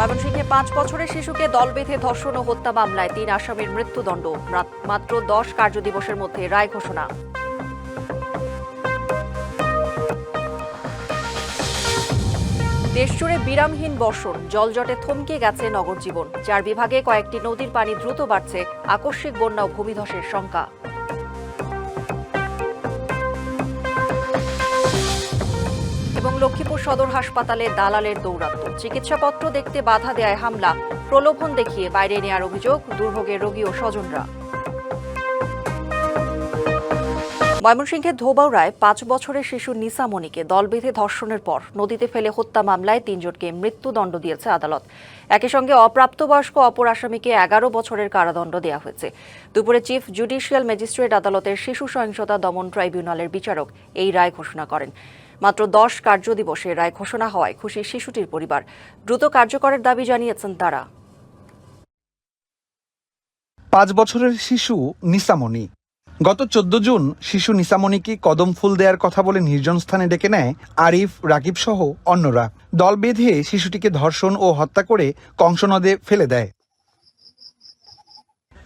ময়মনসিংহে ৫ বছরের শিশুকে দল বেঁধে ধর্ষণ ও হত্যা মামলায় ৩ আসামির মৃত্যুদণ্ড, মাত্র ১০ কার্যদিবসের মধ্যে রায় ঘোষণা। দেশজুড়ে বিরামহীন বর্ষণ, জলজটে থমকে গেছে নগর জীবন। ৪ বিভাগে কয়েকটি নদীর পানি দ্রুত বাড়ছে, আকস্মিক বন্যা ও ভূমিধসের শঙ্কা। এবং লক্ষ্মীপুর সদর হাসপাতালে দালালের দৌরাত্ম্য, চিকিৎসাপত্র দেখতে বাধা দেয় হামলা, প্রলোভন দেখিয়ে বাইরে নেয়ার অভিযোগ, দুর্ভোগের রোগী ও স্বজনরা। ময়মনসিংহের ধোবাউড়ায় ৫ বছরের শিশু নিসা মনিকে দল বেঁধে ধর্ষণের পর নদীতে ফেলে হত্যা মামলায় ৩ জনকে মৃত্যুদণ্ড দিয়েছে আদালত। একই সঙ্গে অপ্রাপ্তবয়স্ক অপর আসামিকে ১১ বছরের কারাদণ্ড দেওয়া হয়েছে। দুপুরে চিফ জুডিশিয়াল ম্যাজিস্ট্রেট আদালতের শিশু সহিংসতা দমন ট্রাইব্যুনালের বিচারক এই রায় ঘোষণা করেন। মাত্র ১০ কার্যদিবসে রায় ঘোষণা হওয়ায় খুশি শিশুটির পরিবার। দ্রুত কার্যকরের দাবি জানিয়েছেন তারা। ৫ বছরের শিশু নিসামণি গত ১৪ জুন শিশু নিসামণিকে কদম ফুল দেওয়ার কথা বলে নির্জন স্থানে ডেকে নেয় আরিফ, রাকিব সহ অন্যরা। দল বেঁধে শিশুটিকে ধর্ষণ ও হত্যা করে কংস নদে ফেলে দেয়।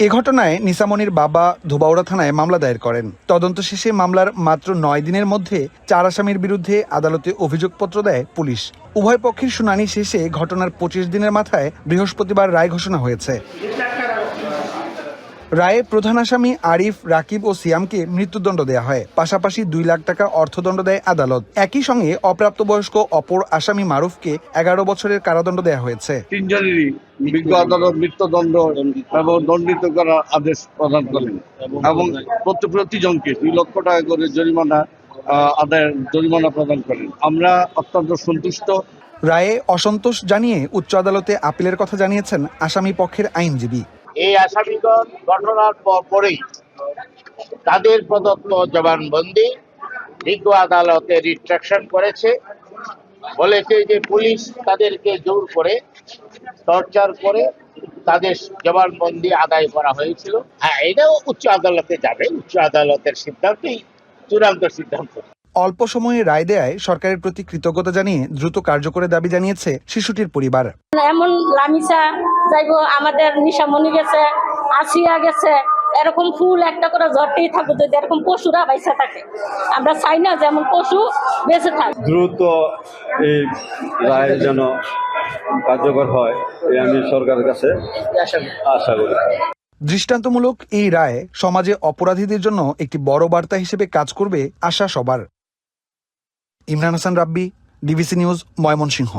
এ ঘটনায় নিসামণির বাবা ধোবাউড়া থানায় মামলা দায়ের করেন। তদন্ত শেষে মামলার মাত্র ৯ দিনের মধ্যে ৪ আসামির বিরুদ্ধে আদালতে অভিযোগপত্র দেয় পুলিশ। উভয় পক্ষের শুনানি শেষে ঘটনার ২৫ দিনের মাথায় বৃহস্পতিবার রায় ঘোষণা হয়েছে। রায়ে প্রধান আসামি আরিফ, রাকিব ও সিয়ামকে মৃত্যুদণ্ড দেওয়া হয়। পাশাপাশি ২ লাখ টাকা অর্থদণ্ড দেয় আদালত। একই সঙ্গে অপ্রাপ্তবয়স্ক অপর আসামি মারুফকে ১১ বছরের কারাদণ্ড দেওয়া হয়েছে। ৩ জনেরই বিজ্ঞ আদালত মৃত্যুদণ্ড এবং দণ্ডিত করার আদেশ প্রদান করেন এবং প্রতিজনকে ২ লক্ষ টাকা করে জরিমানা প্রদান করেন। আমরা অত্যন্ত সন্তুষ্ট। রায়ে অসন্তোষ জানিয়ে উচ্চ আদালতে আপিলের কথা জানিয়েছেন আসামি পক্ষের আইনজীবী। এই আসামিগণ ঘটনার পরেই তাদের প্রদত্ত জবানবন্দি বিজ্ঞ আদালতে রিট্রাকশন করেছে, বলেছে যে পুলিশ তাদেরকে জোর করে টর্চার করে তাদের জবানবন্দি আদায় করা হয়েছিল। হ্যাঁ, এটাও উচ্চ আদালতে যাবে, উচ্চ আদালতের সিদ্ধান্তই চূড়ান্ত সিদ্ধান্ত। অল্প সময়ে রায় দেয়ায় সরকারের প্রতি কৃতজ্ঞতা জানিয়ে দ্রুত কার্যকরের দাবি জানিয়েছে শিশুটির পরিবার। এমন লামিসা যাইব, আমাদের নিশামণি গেছে, আসিয়া গেছে, এরকম ফুল একটা করে ঝরতেই থাকবে যদি এরকম পশুরা বাইসা থাকে। আমরা চাই না যেমন পশু বেঁচে থাকে। দ্রুত এই রায় যেন কার্যকর হয়, আমি সরকারের কাছে আশা করি। দৃষ্টান্তমূলক এই রায় সমাজে অপরাধীদের জন্য একটি বড় বার্তা হিসেবে কাজ করবে আশা সবার। ইমরান হাসান রাব্বি, ডিবিসি নিউজ, ময়মনসিংহ।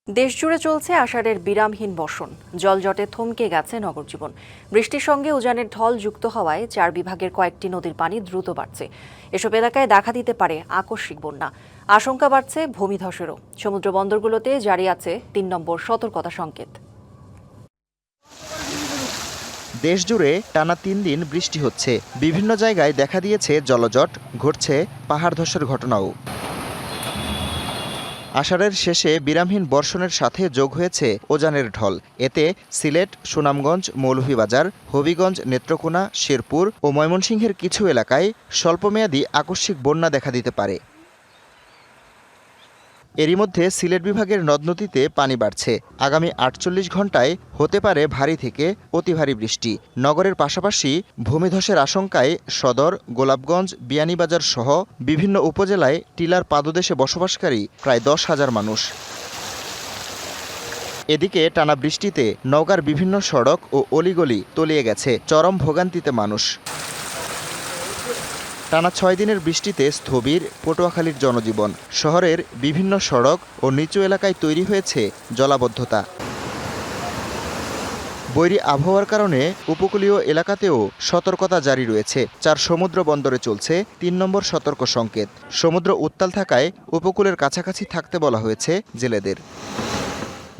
দেশজুড়ে চলছে আষাঢ়ের বিরামহীন বর্ষণ, জলজটে থমকে গেছে নগর জীবন। বৃষ্টির সঙ্গে উজানের ঢল যুক্ত হওয়ায় ৪ বিভাগের কয়েকটি নদীর পানি দ্রুত বাড়ছে। এসব এলাকায় দেখা দিতে পারে আকস্মিক বন্যা, আশঙ্কা বাড়ছে ভূমিধসেরও। সমুদ্র বন্দরগুলোতে জারি আছে ৩ নম্বর সতর্কতা সংকেত। দেশজুড়ে টানা ৩ দিন বৃষ্টি হচ্ছে। বিভিন্ন জায়গায় দেখা দিয়েছে জলজট, ঘটছে পাহাড় ধসের ঘটনাও। আষাঢ়ের শেষে বিরামহীন বর্ষণের সাথে যোগ হয়েছে উজানের ঢল। এতে সিলেট, সুনামগঞ্জ, মৌলভীবাজার, হবিগঞ্জ, নেত্রকোনা, শেরপুর ও ময়মনসিংহের কিছু এলাকায় স্বল্পমেয়াদী আকস্মিক বন্যা দেখা দিতে পারে। এরই মধ্যে সিলেট বিভাগের নদ নদীতে পানি বাড়ছে। আগামী ৪৮ ঘন্টায় হতে পারে ভারী থেকে অতি ভারী বৃষ্টি। নগরের পাশাপাশি ভূমিধসের আশঙ্কায় সদর, গোলাপগঞ্জ, বিয়ানীবাজার সহ বিভিন্ন উপজেলায় টিলার পাদদেশে বসবাসকারী প্রায় ১০,০০০ মানুষ। এদিকে টানা বৃষ্টিতে নওগাঁর বিভিন্ন সড়ক ও অলিগলি তলিয়ে গেছে, চরম ভোগান্তিতে মানুষ। টানা ৬ দিনের বৃষ্টিতে স্থবির পটুয়াখালীর জনজীবন। শহরের বিভিন্ন সড়ক ও নিচু এলাকায় তৈরি হয়েছে জলাবদ্ধতা। বৈরী আবহাওয়ার কারণে উপকূলীয় এলাকাতেও সতর্কতা জারি রয়েছে। ৪ সমুদ্র বন্দরে চলছে ৩ নম্বর সতর্ক সংকেত। সমুদ্র উত্তাল থাকায় উপকূলের কাছাকাছি থাকতে বলা হয়েছে জেলেদের।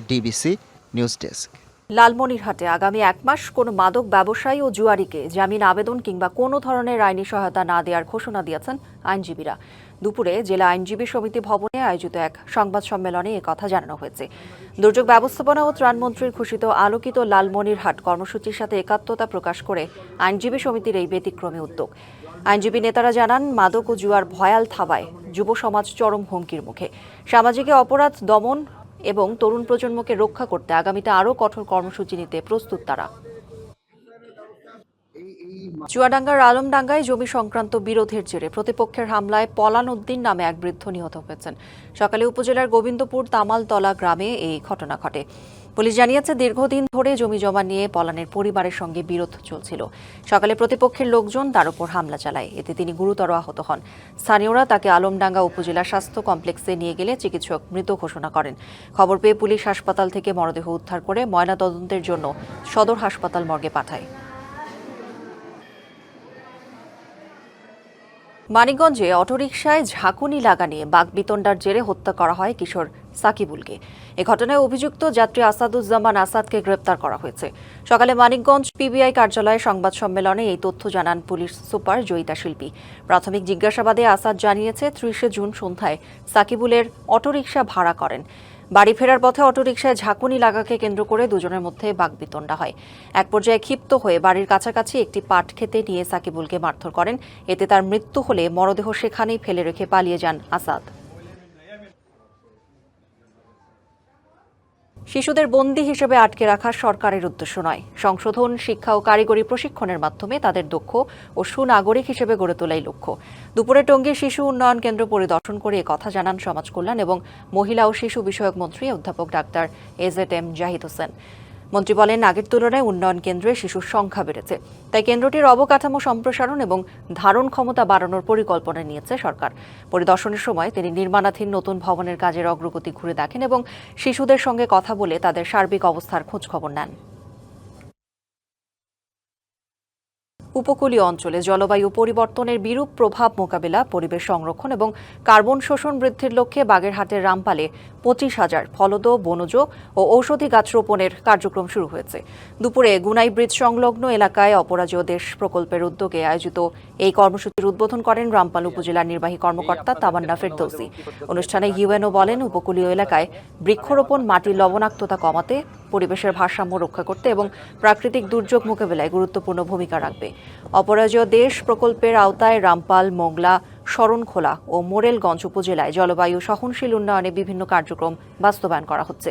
DBC news desk. লালমনিরহাটে আগামী ১ মাস কোনো মাদক ব্যবসায়ী ও জুয়ারিকে জামিন আবেদন কিংবা কোনো ধরনের আইনি সহায়তা না দেওয়ার ঘোষণা দিয়েছেন আইনজীবীরা। দুপুরে জেলা আইনজীবী সমিতি ভবনে আয়োজিত এক সংবাদ সম্মেলনে একথা জানানো হয়েছে। দুর্যোগ ব্যবস্থাপনা ও ত্রাণমন্ত্রীর ঘোষিত আলোকিত লালমনিরহাট কর্মসূচির সাথে একাত্মতা প্রকাশ করে আইনজীবী সমিতির এই ব্যতিক্রমী উদ্যোগ। আইনজীবী নেতারা জানান, মাদক ও জুয়ার ভয়াল থাবায় যুব সমাজ চরম হুমকির মুখে। সামাজিক অপরাধ দমন এবং তরুণ প্রজন্মকে রক্ষা করতে আগামীতে আরও কঠোর কর্মসূচি নিতে প্রস্তুত তারা। চুয়াডাঙ্গার আলমডাঙ্গায় জমি সংক্রান্ত বিরোধের জেরে প্রতিপক্ষের হামলায় পলান উদ্দিন নামে এক বৃদ্ধ নিহত হয়েছেন। সকালে উপজেলার গোবিন্দপুর তামালতলা গ্রামে এই ঘটনা ঘটে। পুলিশ জানিয়েছে, দীর্ঘদিন ধরে জমি জমা নিয়ে পলানের পরিবারের সঙ্গে বিরোধ চলছিল। সকালে প্রতিপক্ষের লোকজন তার উপর হামলা চালায়, এতে তিনি গুরুতর আহত হন। স্থানীয়রা তাকে আলমডাঙ্গা উপজেলা স্বাস্থ্য কমপ্লেক্সে নিয়ে গেলে চিকিৎসক মৃত ঘোষণা করেন। খবর পেয়ে পুলিশ হাসপাতাল থেকে মরদেহ উদ্ধার করে ময়নাতদন্তের জন্য সদর হাসপাতাল মর্গে পাঠায়। মানিকগঞ্জে অটোরিকশায় ঝাঁকুনি লাগা নিয়ে বাকবিতণ্ডার জেরে হত্যা করা হয় কিশোর সাকিবুলকে। এ ঘটনায় অভিযুক্ত যাত্রী আসাদুজ্জামান আসাদকে গ্রেপ্তার করা হয়েছে। সকালে মানিকগঞ্জ পিবিআই কার্যালয়ে সংবাদ সম্মেলনে এই তথ্য জানান পুলিশ সুপার জয়িতা শিল্পী। প্রাথমিক জিজ্ঞাসাবাদে আসাদ জানিয়েছে, 30 জুন সন্ধ্যায় সাকিবুলের অটোরিকশা ভাড়া করেন। বাড়ি ফেরার পথে অটোরিকশায় ঝাঁকুনি লাগাকে কেন্দ্র করে দুজনের মধ্যে বাকবিতণ্ডা হয়। এক পর্যায়ে ক্ষিপ্ত হয়ে বাড়ির কাছাকাছি একটি পাট খেতে নিয়ে সাকিবুলকে মারধর করেন। এতে তার মৃত্যু হলে মরদেহ সেখানেই ফেলে রেখে পালিয়ে যান আসাদ। শিশুদের বন্দী হিসেবে আটকে রাখা সরকারের উদ্দেশ্য নয়, সংশোধন, শিক্ষা ও কারিগরি প্রশিক্ষণের মাধ্যমে তাদের দক্ষ ও সুনাগরিক হিসেবে গড়ে তোলাই লক্ষ্য। দুপুরে টঙ্গী শিশু উন্নয়ন কেন্দ্র পরিদর্শন করে কথা জানান সমাজ কল্যাণ এবং মহিলা ও শিশু বিষয়ক মন্ত্রী অধ্যাপক ডাক্তার এজেড.এম. জাহিদ হোসেন। মন্ত্রী বলেন, আগের তুলনায় উন্নয়ন কেন্দ্রে শিশুর সংখ্যা বেড়েছে, তাই কেন্দ্রটির অবকাঠামো সম্প্রসারণ এবং ধারণ ক্ষমতা বাড়ানোর পরিকল্পনা নিয়েছে সরকার। পরিদর্শনের সময় তিনি নির্মাণাধীন নতুন ভবনের কাজের অগ্রগতি ঘুরে দেখেন এবং শিশুদের সঙ্গে কথা বলে তাদের সার্বিক অবস্থার খোঁজখবর নেন। উপকূলীয় অঞ্চলে জলবায়ু পরিবর্তনের বিরূপ প্রভাব মোকাবিলা, পরিবেশ সংরক্ষণ এবং কার্বন শোষণ বৃদ্ধির লক্ষ্যে বাগেরহাটের রামপালে 25,000 ফলদ, বনজ ও ঔষধি গাছ রোপণের কার্যক্রম শুরু হয়েছে। দুপুরে গুনাই ব্রিজ সংলগ্ন এলাকায় অপরাজেয় দেশ প্রকল্পের উদ্যোগে আয়োজিত এই কর্মসূচির উদ্বোধন করেন রামপাল উপজেলার নির্বাহী কর্মকর্তা তামান্না ফেরদৌসি। অনুষ্ঠানে ইউএনও বলেন, উপকূলীয় এলাকায় বৃক্ষরোপণ মাটির লবণাক্ততা কমাতে, পরিবেশের ভারসাম্য রক্ষা করতে এবং প্রাকৃতিক দুর্যোগ মোকাবিলায় গুরুত্বপূর্ণ ভূমিকা রাখবে। অপরাজেয় দেশ প্রকল্পের আওতায় রামপাল, মোংলা, শরণখোলা ও মোরেলগঞ্জ উপজেলায় জলবায়ু সহনশীল উন্নয়নে বিভিন্ন কার্যক্রম বাস্তবায়ন করা হচ্ছে।